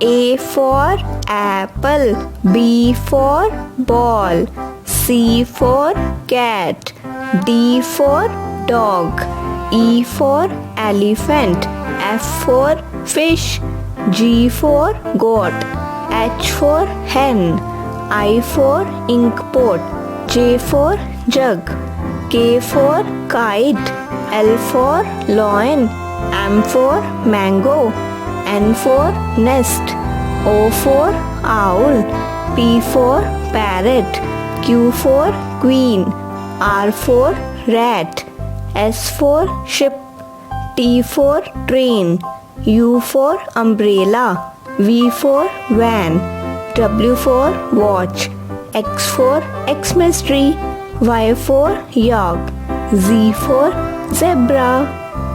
A for apple, B for ball, C for cat, D for dog, E for elephant, F for fish, G for goat, H for hen, I for ink pot, J for jug, K for kite, L for lion, M for mango, N for nest, O for owl, P for parrot, Q for queen, R for rat, S for ship, T for train, U for umbrella, V for van, W for watch, X for Xmas tree, Y for yak, Z for zebra.